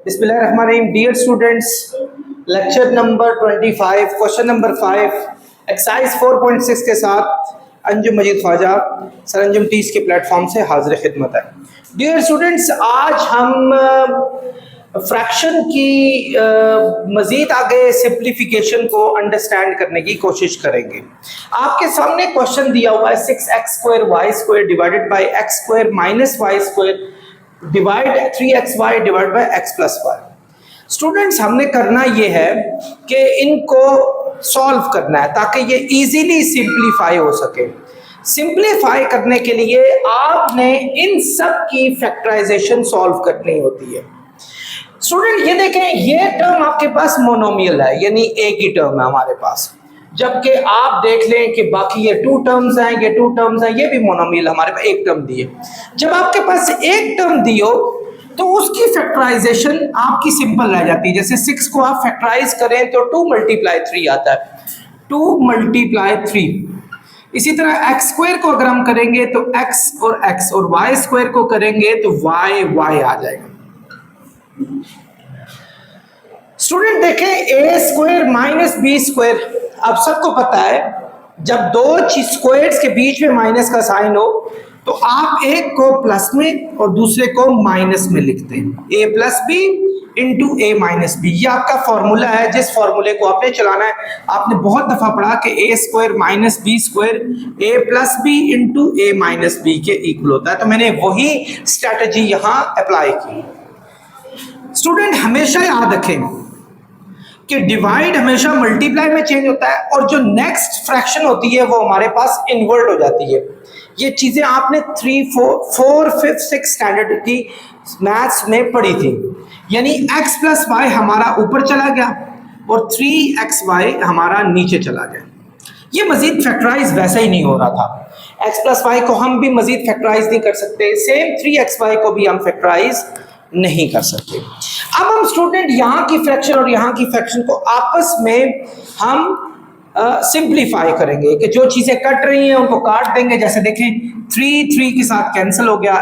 बिस्मिल्लाहिर्रहमानिर्रहीम। Dear students, lecture number 25, question number 5, exercise 4.6 के साथ अंजुम मजीद ख्वाजा सर अंजुम टीच के प्लेटफॉर्म से हाजिर खिदमत है। डियर स्टूडेंट्स, आज हम फ्रैक्शन की मज़ीद आगे सिंप्लीफिकेशन को अंडरस्टैंड करने की कोशिश करेंगे। आपके सामने क्वेश्चन दिया हुआ है 6x² y² divided by x² minus y² divide 3xy divide by x plus Y. Students, हमने करना ये है कि इनको सॉल्व करना है ताकि ये इजीली सिंप्लीफाई हो सके। सिंप्लीफाई करने के लिए आपने इन सब की फैक्टराइजेशन सॉल्व करनी होती है। स्टूडेंट, ये देखें, ये टर्म आपके पास मोनोमियल है, यानी एक ही टर्म है हमारे पास, जबकि आप देख लें कि बाकी ये 2 टर्म्स हैं, ये 2 टर्म्स हैं, ये भी मोनोमियल, हमारे पास एक टर्म दी है। जब आपके पास एक टर्म दी हो तो उसकी फैक्टराइजेशन आपकी सिंपल रह जाती है। जैसे 6 को आप फैक्टराइज करें तो 2 × 3 आता है, 2 × 3। इसी तरह x² को अगर हम करेंगे तो x और y² को करेंगे तो y आ जाएगा। स्टूडेंट देखें, a² माइनस b², अब सबको पता है जब दो स्क्वायर्स के बीच में माइनस का साइन हो तो आप एक को प्लस में और दूसरे को माइनस में लिखते हैं, a plus B into a minus B. ये आपका फॉर्मूला है, जिस फॉर्मूले को आपने चलाना है। आपने बहुत दफा पढ़ा कि a² minus b² a plus B into a minus B के इक्वल होता है, तो मैंने वही स्ट्रैटेजी यहां अप्लाई की। स्टूडेंट, हमेशा याद रखें कि डिवाइड हमेशा मल्टीप्लाई में चेंज होता है और जो नेक्स्ट फ्रैक्शन होती है वो हमारे पास इन्वर्ट हो जाती है। ये चीजें आपने 3, 4, 5, 6 स्टैंडर्ड की मैथ्स में पढ़ी थी। यानी x प्लस वाई हमारा ऊपर चला गया और 3xy हमारा नीचे चला गया। ये मजीद फैक्टराइज वैसा ही नहीं हो रहा था। x प्लस वाई को हम भी मजीद फैक्टराइज नहीं कर सकते, सेम 3xy को भी हम फैक्टराइज नहीं कर सकते। अब हम स्टूडेंट यहाँ की फ्रैक्शन और यहाँ की फ्रैक्शन को आपस में हम सिंप्लीफाई करेंगे कि जो चीजें कट रही हैं उनको काट देंगे। जैसे देखें, 3 के साथ कैंसिल हो गया,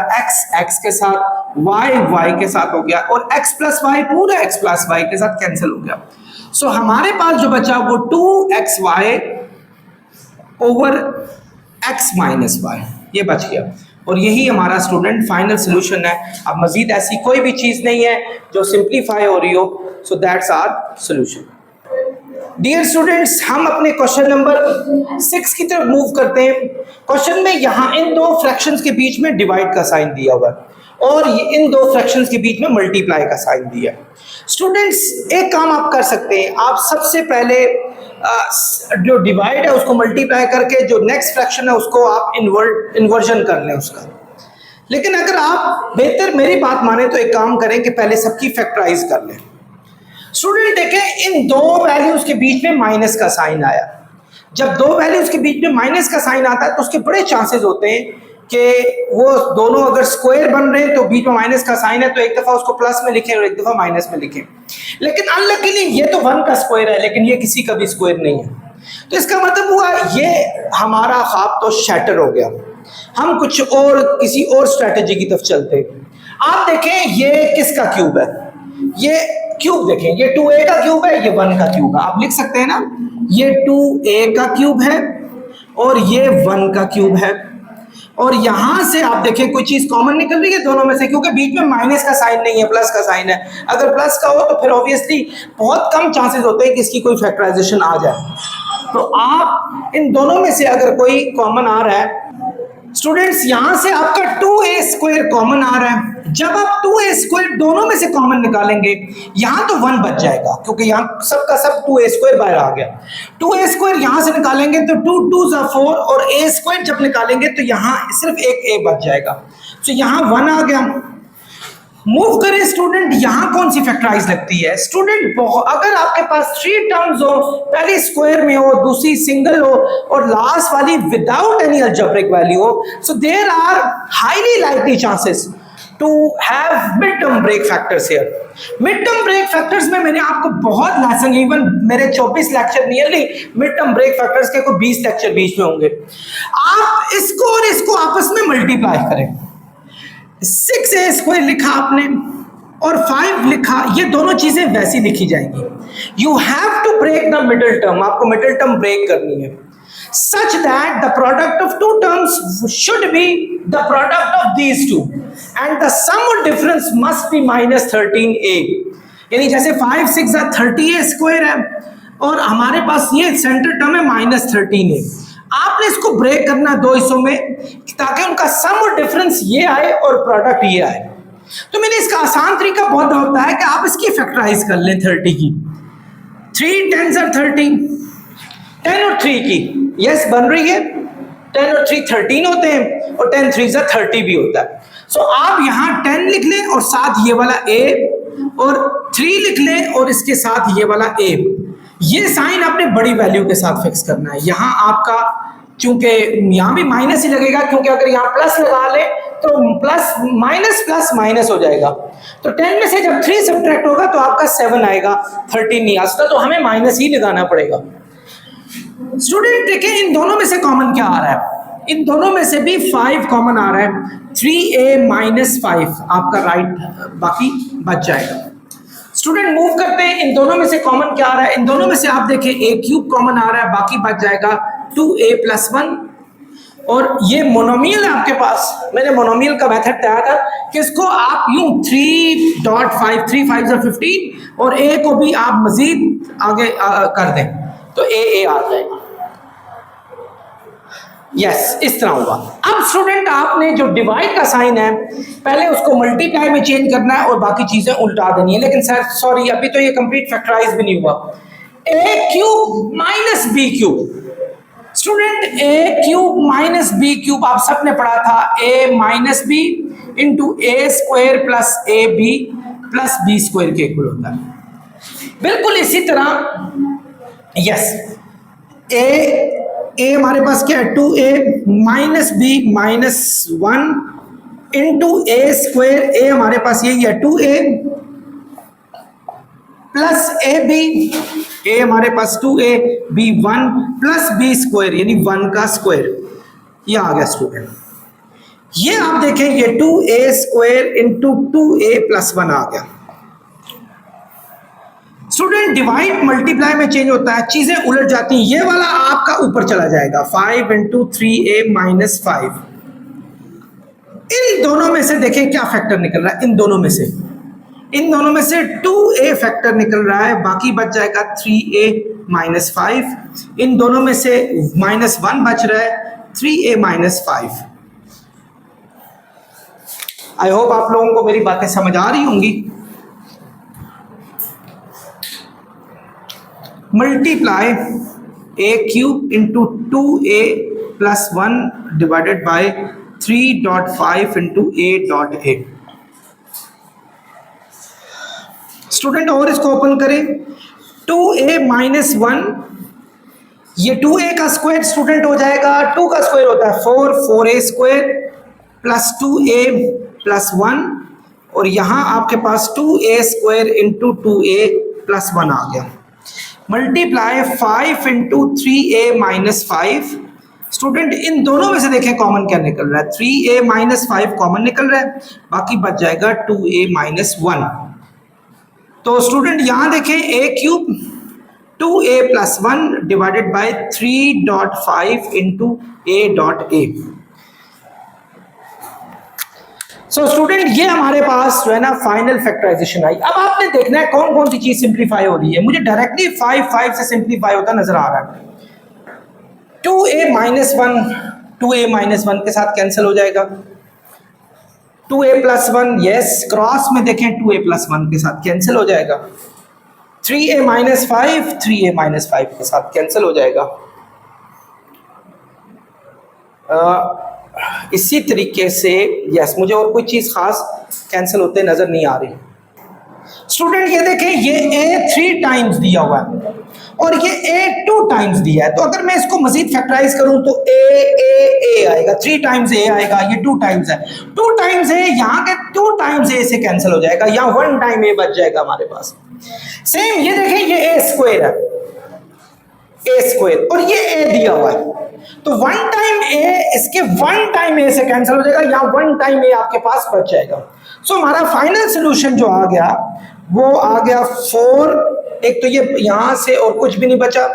x के साथ, y के साथ हो गया और x प्लस वाई पूरा x प्लस वाई के साथ कैंसिल हो गया। सो हमारे पास जो बचा वो 2xy over x minus Y, ये बच गया और यही हमारा स्टूडेंट फाइनल सोल्यूशन है। अब मजीद ऐसी कोई भी चीज नहीं है जो सिंप्लीफाई हो रही हो, so that's our solution. Dear students, हम अपने क्वेश्चन नंबर 6 की तरफ मूव करते हैं। क्वेश्चन में यहाँ इन दो फ्रैक्शंस के बीच में डिवाइड का साइन दिया हुआ है और ये इन दो फ्रैक्शंस के बीच में मल्टीप्लाई का साइन दिया है। स्टूडेंट्स, एक काम आप कर सकते हैं, आप सबसे पहले जो डिवाइड है उसको मल्टीप्लाई करके जो नेक्स्ट फ्रैक्शन है उसको आप इन्वर्जन कर लें उसका। लेकिन अगर आप बेहतर मेरी बात माने तो एक काम करें कि पहले सबकी फैक्टराइज कर लें। स्टूडेंट देखें, इन दो वैल्यूज के बीच में माइनस का साइन आया। जब दो वैल्यूज के बीच में माइनस का साइन आता है तो उसके बड़े चांसेस होते हैं कि वो दोनों अगर स्क्वायर बन रहे हैं तो बीच में माइनस का साइन है तो एक दफा उसको प्लस में लिखें और एक दफा माइनस में लिखें। लेकिन अनलकीली ये तो 1 का स्क्वायर है लेकिन ये किसी का भी स्क्वायर नहीं है, तो इसका मतलब हुआ ये हमारा ख्वाब तो शैटर हो गया। हम कुछ और किसी और स्ट्रैटेजी की तरफ चलते हैं। आप देखें, ये किसका क्यूब है? ये क्यूब देखें, ये 2a का क्यूब है, ये 1 का क्यूब है। आप लिख सकते हैं ना, ये 2a का क्यूब है और ये 1 का क्यूब है। और यहां से आप देखें कोई चीज कॉमन निकल रही है दोनों में से, क्योंकि बीच में माइनस का साइन नहीं है, प्लस का साइन है। अगर प्लस का हो तो फिर ऑब्वियसली बहुत कम चांसेस होते हैं कि इसकी कोई फैक्टराइजेशन आ जाए। तो आप इन दोनों में से अगर कोई कॉमन आ रहा है, स्टूडेंट्स, यहां से आपका 2a² कॉमन आ रहा है। जब आप 2a² दोनों में से कॉमन निकालेंगे, यहां तो 1 बच जाएगा क्योंकि यहां सबका सब 2a² बाहर आ गया। 2a² यहां से निकालेंगे तो 2 2 4 और a² जब निकालेंगे तो यहां सिर्फ एक a बच जाएगा। तो यहां 1 आ गया। मूव करें स्टूडेंट, यहां कौन सी फैक्टराइज लगती है? स्टूडेंट, अगर आपके पास 3 टर्म्स हो, पहली स्क्वायर में हो, दूसरी सिंगल हो और लास्ट वाली विदाउट एनी अलजेब्रिक वैल्यू हो, so there are highly likely chances to have mid term break factors here. Mid term break factors में मैंने आपको बहुत लेसन, इवन मेरे 24 lecture nearly mid term break factors के कोई 20 लेक्चर बीच में होंगे। आप इसको और इसको आपस में मल्टीप्लाई करें। 6a² लिखा आपने और 5 लिखा, ये दोनों चीजें वैसी लिखी जाएंगी। You have to break the middle term, आपको मिडिल टर्म ब्रेक करनी है, such that the product of two terms should be the product of these two and the sum or difference must be minus 13a। यानी जैसे 5 6 30a square है और हमारे पास ये सेंटर टर्म है माइनस 13a। आपने इसको ब्रेक करना दो हिस्सों में ताकि उनका सम और डिफरेंस ये आए और प्रोडक्ट ये आए। तो मैंने इसका आसान तरीका बहुत होता है कि आप इसकी फैक्टराइज कर लें 30 की, 3 10s are 30, 10 और 3 की यस बन रही है, 10 और 3 13 होते हैं और 10 3s are 30 भी होता है। सो आप यहाँ 10 लिख लें और साथ ये वाला a और 3 लिख लें और इसके साथ ये वाला a। ये साइन आपने बड़ी वैल्यू के साथ फिक्स करना है। यहाँ आपका चूंकि यहाँ भी माइनस ही लगेगा क्योंकि अगर यहाँ प्लस लगा ले तो प्लस माइनस हो जाएगा। तो 10 में से जब 3 सब्ट्रैक्ट होगा तो आपका 7 आएगा, 13 नहीं आ सकता, तो हमें माइनस ही लगाना पड़ेगा। स्टूडेंट देखें इन दोनों में से कॉमन क्या आ रहा है, इन दोनों में से भी 5 कॉमन आ रहा है, 3a माइनस 5 आपका राइट बाकी बच जाएगा। स्टूडेंट मूव करते हैं, इन दोनों में से कॉमन क्या आ रहा है, इन दोनों में से आप देखें a क्यूब कॉमन आ रहा है, बाकी बच जाएगा 2a प्लस 1। और ये मोनोमियल है आपके पास, मैंने मोनोमियल का मेथड तैयार था कि इसको आप यूं 3.5 3 5 15 और a को भी आप मजीद आगे कर दें तो a आ जाएगा। यस इस तरह होगा। अब स्टूडेंट आपने जो डिवाइड का साइन है पहले उसको मल्टीप्लाई में चेंज करना है और बाकी चीजें उल्टा देनी है। लेकिन सर सॉरी अभी तो ये कंप्लीट फैक्टराइज भी नहीं हुआ। a cube minus b cube, student a cube minus b cube आप सबने पढ़ा था, a minus B into A square plus A B plus B square के इक्वल होता है। बिल्कुल इसी तरह यस a हमारे पास क्या है 2a minus B minus 1 into A square, a हमारे पास यही है 2a प्लस ए बी, ए हमारे पास 2a b 1 plus b square यानी 1 का स्क्वायर, ये आ गया स्टूडेंट। ये आप देखें ये 2a square into 2a plus 1 आ गया। स्टूडेंट डिवाइड मल्टीप्लाई में चेंज होता है, चीजें उलट जाती हैं, ये वाला आपका ऊपर चला जाएगा 5 इंटू 3a माइनस 5। इन दोनों में से देखें क्या फैक्टर निकल रहा है, इन दोनों में से 2a फैक्टर निकल रहा है, बाकी बच जाएगा 3a माइनस 5। इन दोनों में से माइनस 1 बच रहा है 3a माइनस 5। आई होप आप लोगों को मेरी बातें समझ आ रही होंगी। Multiply a cube into 2a plus 1 divided by 3.5 into a.a। Student और इसको ओपन करें, 2a माइनस 1, ये 2a का स्क्वायर स्टूडेंट हो जाएगा, 2 का स्क्वायर होता है 4a square plus 2a plus 1 और यहाँ आपके पास 2a square into 2a plus 1 आ गया। Multiply 5 into 3a minus 5। Student in दोनों में से देखें कॉमन क्या निकल रहा है, 3a माइनस 5 कॉमन निकल रहा है, बाकी बच जाएगा 2a माइनस 1। तो स्टूडेंट यहां देखें a cube 2a plus 1 divided by 3.5 into a.a। So student ये हमारे पास जो है ना फाइनल फैक्टराइजेशन आई। अब आपने देखना है कौन कौन सी चीज सिंप्लीफाई हो रही है। मुझे डायरेक्टली 5 से सिंप्लीफाई होता नजर आ रहा है। 2a माइनस 1 2a माइनस 1 के साथ कैंसिल हो जाएगा, 2a प्लस 1 यस क्रॉस में देखें 2a प्लस 1 के साथ कैंसिल हो जाएगा, 3a माइनस 5 3a माइनस 5 के साथ कैंसिल हो जाएगा। इसी तरीके से यस मुझे और कोई चीज खास कैंसिल होते नजर नहीं आ रही। स्टूडेंट ये देखें ये a 3 टाइम्स दिया हुआ है और ये a 2 टाइम्स दिया है, तो अगर मैं इसको मजीद फैक्टराइज करूं तो a आएगा, 3 टाइम्स a आएगा, ये 2 टाइम्स है, 2 टाइम्स a यहाँ के 2 टाइम्स a से कैंसिल हो जाएगा, यहाँ 1 टाइम a बच जाएगा हमारे पास। सेम ये देखें ये a स्क्वायर है, a स्क्वायर और ये a दिया हुआ है, तो 1 टाइम a इसके 1 टाइम a से कैंसिल हो जाएगा, यहाँ 1 टाइम a आपके पास बच जाएगा। सो हमारा फाइनल सोल्यूशन जो आ गया वो आ गया 4, एक तो ये यहां से और कुछ भी नहीं बचा,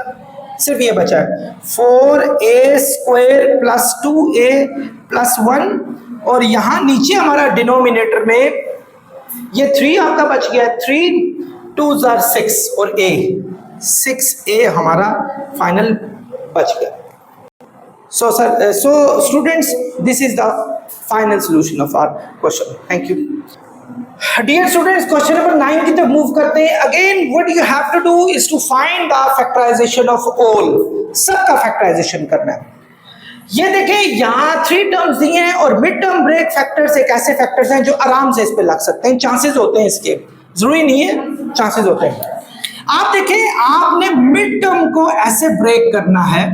सिर्फ ये बचा है 4a² प्लस 2a प्लस 1, और यहां नीचे हमारा डिनोमिनेटर में ये 3 आपका बच गया, 3 2s are 6 और a 6a हमारा फाइनल बच गया. So sir, so students, this is the final solution of our question. Thank you. Dear students, question number 9 की तरफ मूव करते हैं. Again, what you have to do is to find the factorization of all. सबका factorization करना है. ये देखें यहाँ 3 टर्म्स दिए हैं और मिड टर्म ब्रेक फैक्टर्स एक ऐसे फैक्टर्स हैं जो आराम से इस पे लग सकते हैं, चांसेस होते हैं इसके, जरूरी नहीं है, चांसेस होते हैं. आप देखें आपने मिड टर्म को ऐसे ब्रेक करना है,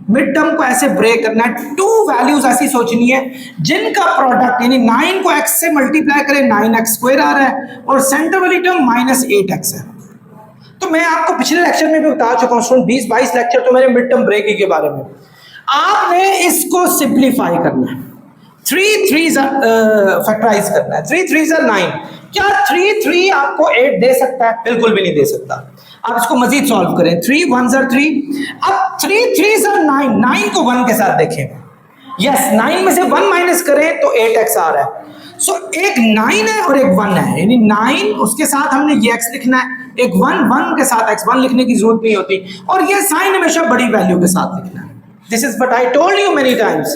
मिड टर्म को ऐसे ब्रेक करना है. 2 वैल्यूज ऐसी सोचनी है जिनका प्रोडक्ट यानी 9 को x से मल्टीप्लाई करें 9x² आ रहा है और सेंटर वाली टर्म -8x है. तो मैं आपको पिछले लेक्चर में भी बता चुका हूं स्टूडेंट, 20-22 लेक्चर तो मेरे मिड टर्म ब्रेक के बारे में. आपने इसको सिंप्लीफाई करना है, 3 3s फैक्टराइज करना है. 3 3s are 9. क्या 3 3 आपको 8 दे सकता है? बिल्कुल भी नहीं दे सकता. आप इसको मजीद सॉल्व करें. 3 1s are 3. अब 3 3s are 9. 9 को 1 के साथ देखें. यस, 9 में से 1 माइनस करें तो 8x आ रहा है. सो एक 9 है और एक 1 है, यानी 9 उसके साथ हमने ये x लिखना है, एक 1 के साथ x 1 लिखने की जरूरत नहीं होती, और ये साइन हमेशा बड़ी वैल्यू के साथ लिखना है. This is what I told you many times.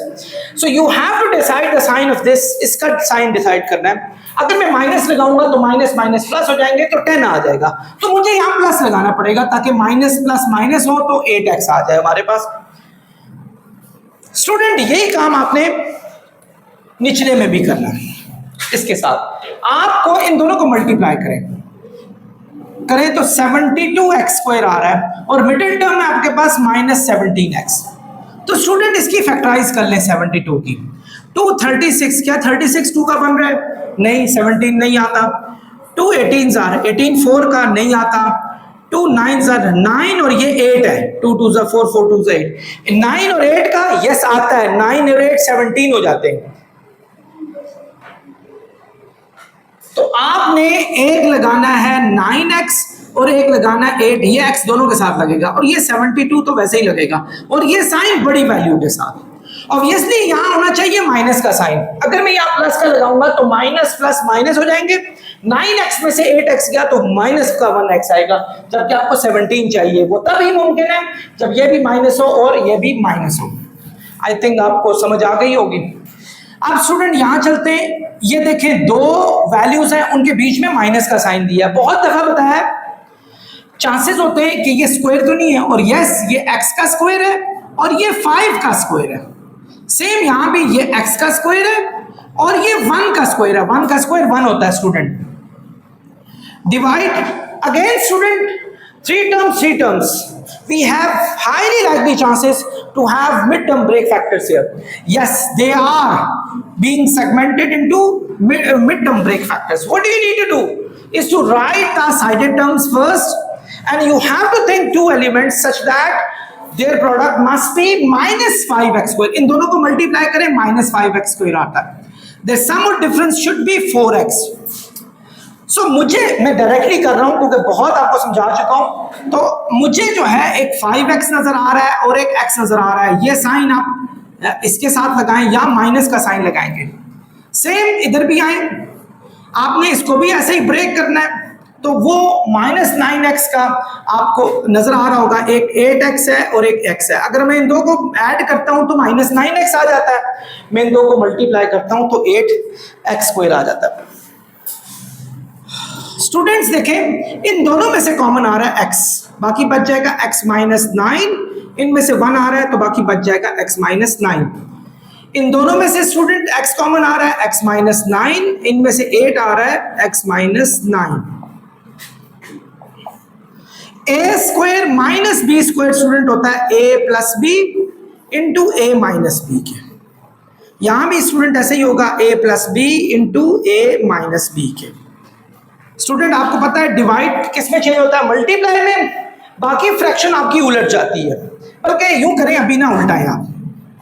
So you have to decide the sign of this. इसका साइन डिसाइड करना है. अगर मैं माइनस लगाऊंगा तो माइनस माइनस प्लस हो जाएंगे तो 10 आ जाएगा, तो मुझे यहाँ प्लस लगाना पड़ेगा ताकि माइनस प्लस माइनस हो तो 8x आ जाए हमारे पास. स्टूडेंट यही काम आपने निचले में भी करना है. इसके साथ आपको इन दोनों को मल्टीप्लाई करें तो 72x² आ रहा है और मिडिल टर्म में आपके पास -17x. तो स्टूडेंट इसकी फैक्टराइज कर लें 72 की. 2 36, क्या 36 2 का बन रहा है? नहीं, 17 नहीं आता. 2 18s आ रहा है, 18 4 का नहीं आता. 2 9s are 9 और ये 8 है. 2 2s are 4 4 2s are 8. 9 और 8 का यस आता है. 9 और 8 17 हो जाते हैं. तो आपने एक लगाना है 9x और एक लगाना है 8. ये x दोनों के साथ लगेगा और ये 72 तो वैसे ही लगेगा, और ये साइन बड़ी वैल्यू के साथ. ऑब्वियसली यहां होना चाहिए माइनस का साइन. अगर मैं यहां प्लस का लगाऊंगा तो माइनस प्लस माइनस हो जाएंगे. 9x में से 8x गया तो माइनस का 1x आएगा, जबकि आपको 17 चाहिए. वो तभी मुमकिन है जब ये भी माइनस हो और ये भी माइनस हो. आई थिंक आपको समझ आ गई होगी. अब स्टूडेंट यहां चलते हैं. ये देखें 2 वैल्यूज हैं, उनके बीच में माइनस का साइन दिया है. बहुत दफा बताया चांसेस होते हैं कि ये स्क्वायर तो नहीं है, और यस ये x का स्क्वायर है और ये 5 का स्क्वायर है. सेम यहां भी ये x का स्क्वायर है और ये 1 का स्क्वायर है. 1 का स्क्वायर 1 होता है student. Divide again student 3 terms. We have highly likely chances to have mid-term break factors here. Yes, they are being segmented into mid-term break factors. What do you need to do is to write the sided terms first, and you have to think 2 elements such that their product must be -5x². इन दोनों को multiply करें -5x² आता है. The sum of difference should be 4x. मैं directly कर रहा हूं क्योंकि बहुत आपको समझा चुका हूं. तो मुझे जो है एक 5x नजर आ रहा है और एक x नजर आ रहा है. ये साइन आप इसके साथ लगाएं या माइनस का साइन लगाएंगे. सेम इधर भी आए, आपने इसको भी ऐसे ही ब्रेक करना है. तो वो -9x का आपको नजर आ रहा होगा, एक 8x है और एक x है. अगर मैं इन दो को ऐड करता हूं तो -9x आ जाता है. मैं इन दो को मल्टीप्लाई करता हूं तो 8x² आ जाता है. स्टूडेंट्स देखें इन दोनों में से कॉमन आ रहा है x, बाकी बच जाएगा x -9. इनमें से 1 आ रहा है तो बाकी बच जाएगा x -9. इन दोनों में से स्टूडेंट x कॉमन आ रहा है x -9. इनमें से 8 आ रहा है x -9. a² -b² स्टूडेंट होता है a + b into a - b के. यहां भी स्टूडेंट ऐसे ही होगा a + b into a - b के. स्टूडेंट आपको पता है डिवाइड किस में चेंज होता है? मल्टीप्लाई में. बाकी फ्रैक्शन आपकी उलट जाती है. बल्कि यूं करें, अभी ना उल्टाएं आप.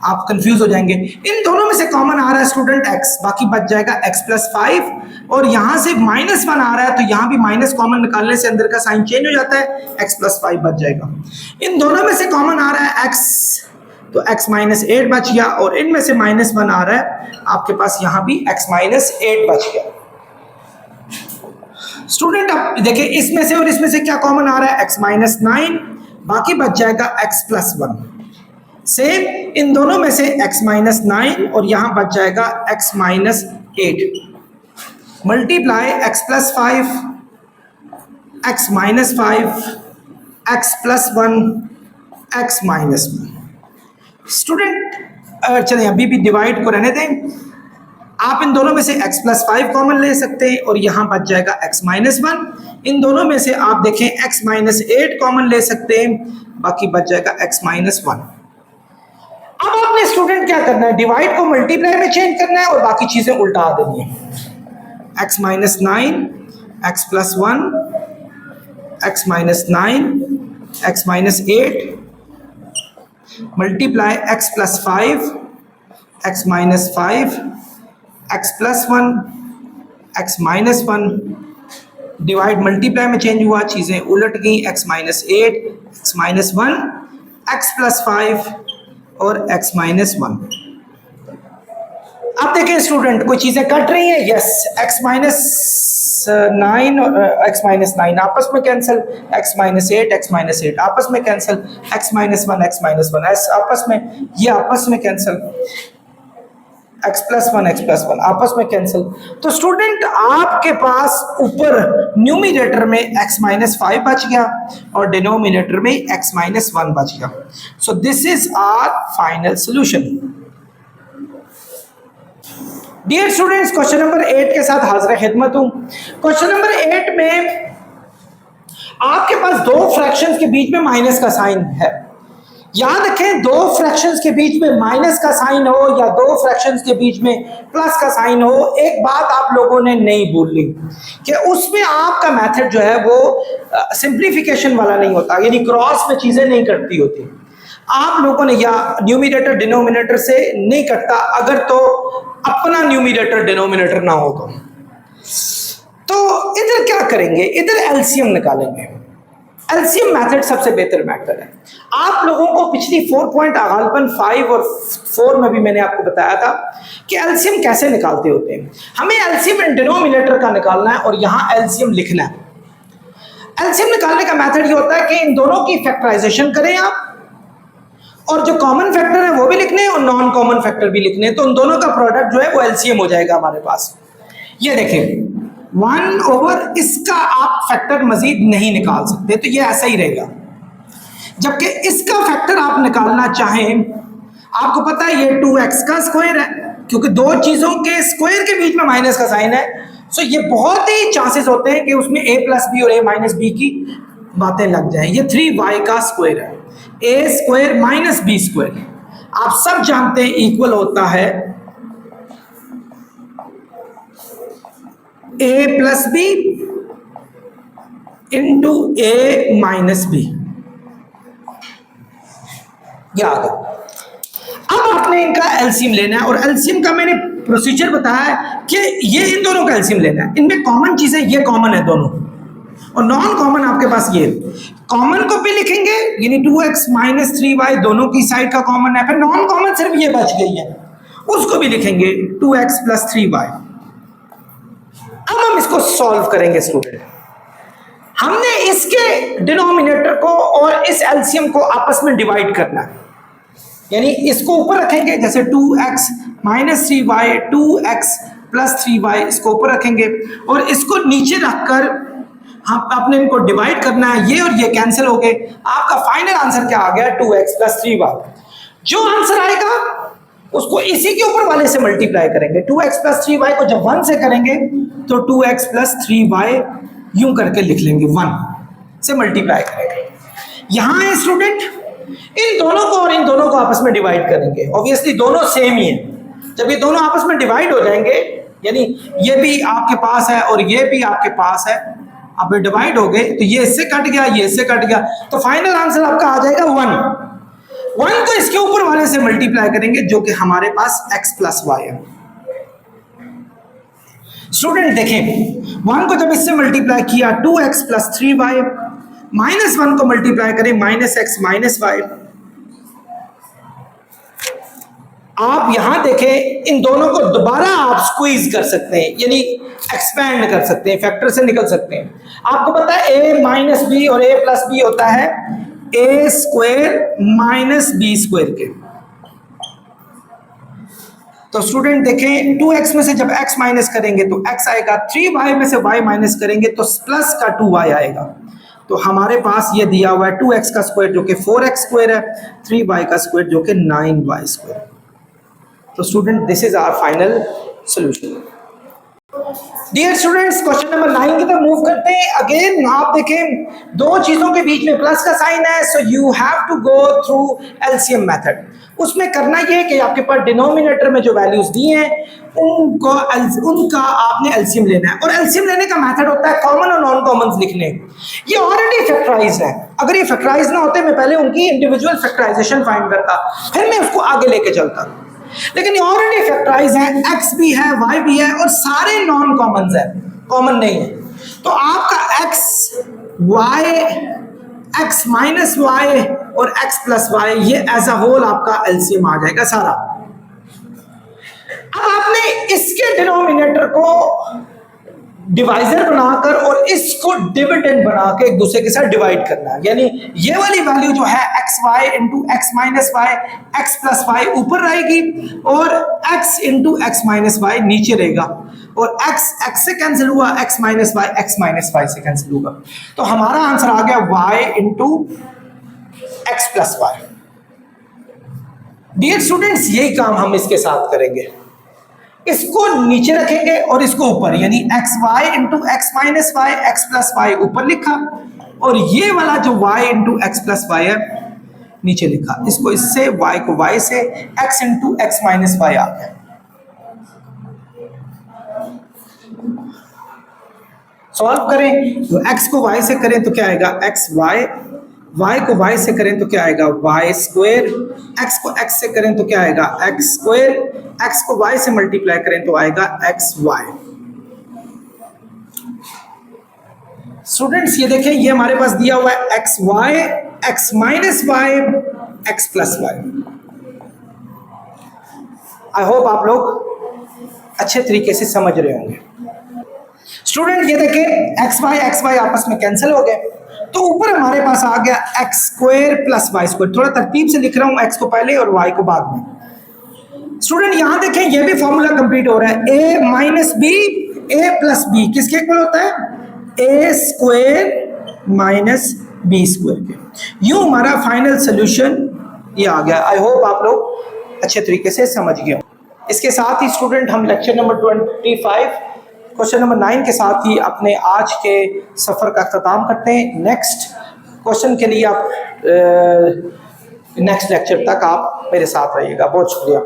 आप कंफ्यूज हो जाएंगे। इन दोनों में से कॉमन आ रहा है स्टूडेंट x, बाकी बच जाएगा x+5, और यहां से -1 आ रहा है तो यहां भी माइनस कॉमन निकालने से अंदर का साइन चेंज हो जाता है, x+5 बच जाएगा। इन दोनों में से कॉमन आ रहा है x, तो x-8 बच गया, और इनमें से -1 आ रहा है आपके पास, यहां भी x-8 बच गया। स्टूडेंट अब देखिए इसमें से और इसमें से क्या कॉमन आ रहा है, x-9, बाकी बच जाएगा x+1। सेम इन दोनों में से x-9 और यहां बच जाएगा x-8, multiply x+5, x-5, x+1, x-1। Student चलिए अभी भी डिवाइड को रहने दें, आप इन दोनों में से x+5 कॉमन ले सकते हैं और यहां बच जाएगा x-1। इन दोनों में से आप देखें x-8 कॉमन ले सकते हैं, बाकी बच जाएगा x-1। अब आपने स्टूडेंट क्या करना है, डिवाइड को मल्टीप्लाई में चेंज करना है और बाकी चीजें उल्टा देनी है। x-9, x+1, x-9, x-8, multiply x+5, x-5, x+1, x-1, divide multiply में चेंज हुआ, चीजें उलट गई, x-8, x-1, x+5 और x-1। अब देखें स्टूडेंट कोई चीजें कट रही हैं, यस, x-9 और x-9 आपस में कैंसिल, x-8, x-8 आपस में कैंसिल, x-1, x-1 आपस में, ये आपस में कैंसिल, x+1 आपस में कैंसिल। तो स्टूडेंट आपके पास ऊपर न्यूमिनेटर में x-5 बच गया और डिनोमिनेटर में x-1 बच गया। So this is our final solution. Dear students, question number 8 के साथ हाजिर खिदमत हूं। क्वेश्चन नंबर 8 में आपके पास दो फ्रैक्शंस के बीच में माइनस का साइन है। याद रखें, दो फ्रैक्शंस के बीच में माइनस का साइन हो या दो फ्रैक्शंस के बीच में प्लस का साइन हो, एक बात आप लोगों ने नहीं भूलनी कि उसमें आपका मेथड जो है वो सिंप्लीफिकेशन वाला नहीं होता, यानी क्रॉस में चीजें नहीं कटती होती। आप लोगों ने या न्यूमिनेटर डिनोमिनेटर से नहीं कटता, अगर तो अपना न्यूमिनेटर डिनोमिनेटर ना हो तो इधर क्या करेंगे, इधर एलसीएम निकालेंगे। एलसीएम मेथड सबसे बेहतर मेथड है। आप लोगों को पिछली 4.5 और 4 में भी मैंने आपको बताया था कि एलसीएम कैसे निकालते होते हैं। हमें एलसीएम इन डिनोमिनेटर का निकालना है और यहां एलसीएम लिखना है। एलसीएम निकालने का मेथड ये होता है कि इन दोनों की फैक्टराइजेशन करें आप, और जो कॉमन फैक्टर है वो भी लिखने हैं और नॉन कॉमन फैक्टर भी लिखने हैं, तो उन दोनों का प्रोडक्ट जो है वो एलसीएम हो जाएगा हमारे पास। ये देखें 1/, इसका आप फैक्टर मजीद नहीं निकाल सकते, तो ये ऐसा ही रहेगा। जबकि इसका फैक्टर आप निकालना चाहें, आपको पता है ये 2x का स्क्वायर है, क्योंकि दो चीजों के स्क्वायर के बीच में माइनस का साइन है, सो ये बहुत ही चांसेस होते हैं कि उसमें a+b और a-b की बातें लग जाए। ये 3y का स्क्वायर है, a² - b²। आप सब जानते हैं इक्वल होता है a+b इंटू a-b। याद है। अब आपने इनका एलसीएम लेना है और एलसीएम का मैंने प्रोसीजर बताया कि ये इन दोनों का एलसीएम लेना है। इनमें कॉमन चीजें ये कॉमन है दोनों, और नॉन कॉमन आपके पास ये कॉमन को भी लिखेंगे, यानी 2x - 3y दोनों की साइड का कॉमन है। फिर नॉन कॉमन सिर्फ ये बच गई है, उसको भी लिखेंगे 2x + 3y। अब हम इसको सॉल्व करेंगे स्टूडेंट। हमने इसके डिनोमिनेटर को और इस एलसीएम को आपस में डिवाइड करना है, यानी इसको ऊपर रखेंगे, जैसे 2x - 3y, 2x + 3y इसको ऊपर रखेंगे और इसको नीचे रखकर हम अपने इनको डिवाइड करना है। ये और ये कैंसिल हो गए, आपका फाइनल आंसर क्या आ गया, 2x + 3y। जो आंसर आएगा उसको इसी के ऊपर वाले से मल्टीप्लाई करेंगे। 2x + 3y को जब 1 से करेंगे तो 2x + 3y यूं करके लिख लेंगे, 1 से मल्टीप्लाई करेंगे। यहां है स्टूडेंट, इन दोनों को और इन दोनों को आपस में डिवाइड करेंगे। ऑब्वियसली दोनों सेम ही है, जब ये दोनों आपस में डिवाइड हो जाएंगे, यानी ये भी आपके पास है और ये भी आपके पास है, अब ये डिवाइड हो गए तो ये इससे कट गया, ये इससे कट गया, तो फाइनल आंसर आपका आ जाएगा 1। 1 को इसके ऊपर वाले से मल्टीप्लाई करेंगे जो कि हमारे पास x प्लस वाई है। स्टूडेंट देखें 1 को जब इससे मल्टीप्लाई किया 2x प्लस 3y, -1 को मल्टीप्लाई करें -x माइनस वाई। आप यहां देखें इन दोनों को दोबारा आप स्क्वीज कर सकते हैं, यानी एक्सपैंड कर सकते हैं, फैक्टर से निकल सकते हैं। आपको पता है a माइनस बी और a प्लस बी होता है a square minus B square के। तो स्टूडेंट देखें 2x में से जब x माइनस करेंगे तो x आएगा, 3y में से y माइनस करेंगे तो प्लस का 2y आएगा। तो हमारे पास ये दिया हुआ है 2x का स्क्वायर जो कि 4x स्क्वायर है, 3y का स्क्वायर जो कि 9y स्क्वायर। तो student this is our final solution. Dear students question number 9 की तरफ मूव करते हैं। अगेन आप देखें दो चीजों के बीच में प्लस का साइन है, so you have to go through LCM method. उसमें करना ये है कि आपके पास डिनोमिनेटर में जो वैल्यूज दी हैं उनका आपने एलसीएम लेना है, और एलसीएम लेने का मेथड होता है कॉमन और नॉन कॉमन लिखने। ये ऑलरेडी फैक्टराइज्ड है, अगर ये फैक्टराइज ना होते मैं पहले उनकी इंडिविजुअल फैक्टराइजेशन फाइंड करता, फिर मैं उसको आगे लेके चलता। लेकिन ये ऑलरेडी फैक्टराइज है, x भी है y भी है और सारे नॉन कॉमन है, कॉमन नहीं है। तो आपका x माइनस y और x प्लस y ये एज अ होल आपका एलसीएम आ जाएगा सारा। अब आपने इसके डिनोमिनेटर को डिवाइजर बनाकर और इसको डिविडेंड बना के एक दूसरे के साथ डिवाइड करना है, यानी ये वाली वैल्यू जो है x y into x minus y x plus y ऊपर रहेगी और x into x minus y नीचे रहेगा, और x से कैंसिल हुआ, x माइनस वाई से कैंसिल होगा। तो हमारा आंसर आ गया y into x plus y. Dear students यही काम हम इसके साथ करेंगे, इसको नीचे रखेंगे और इसको ऊपर, यानी x y into x minus y x plus y ऊपर लिखा, और ये वाला जो y into x plus y है नीचे लिखा। इसको इससे y को y से x into x minus y आ गया। सॉल्व करें तो x को y से करें तो क्या आएगा एक्स वाई, y को y से करें तो क्या आएगा y स्क्वायर, x को x से करें तो क्या आएगा x स्क्वायर, x को y से मल्टीप्लाई करें तो आएगा एक्स वाई। स्टूडेंट्स ये देखें ये हमारे पास दिया हुआ है x y, x minus y, x plus y. I hope आप लोग अच्छे तरीके से समझ रहे होंगे। स्टूडेंट ये देखें एक्स वाई आपस में कैंसिल हो गए, तो ऊपर हमारे पास आ गया x square plus y square. थोड़ा तरतीब से लिख रहा हूं, एक्स को पहले और वाई को बाद में। स्टूडेंट यहां देखें ये भी फॉर्मूला कंप्लीट हो रहा है, a minus b a plus b किसके इक्वल होता है a square minus B square के। यूं हमारा फाइनल सोल्यूशन ये आ गया। आई होप आप लोग अच्छे तरीके से समझ गए। इसके साथ ही स्टूडेंट हम लेक्चर नंबर 25 क्वेश्चन नंबर 9 के साथ ही अपने आज के सफ़र का अख्ताम करते हैं। नेक्स्ट क्वेश्चन के लिए आप नेक्स्ट लेक्चर तक आप मेरे साथ रहिएगा। बहुत शुक्रिया।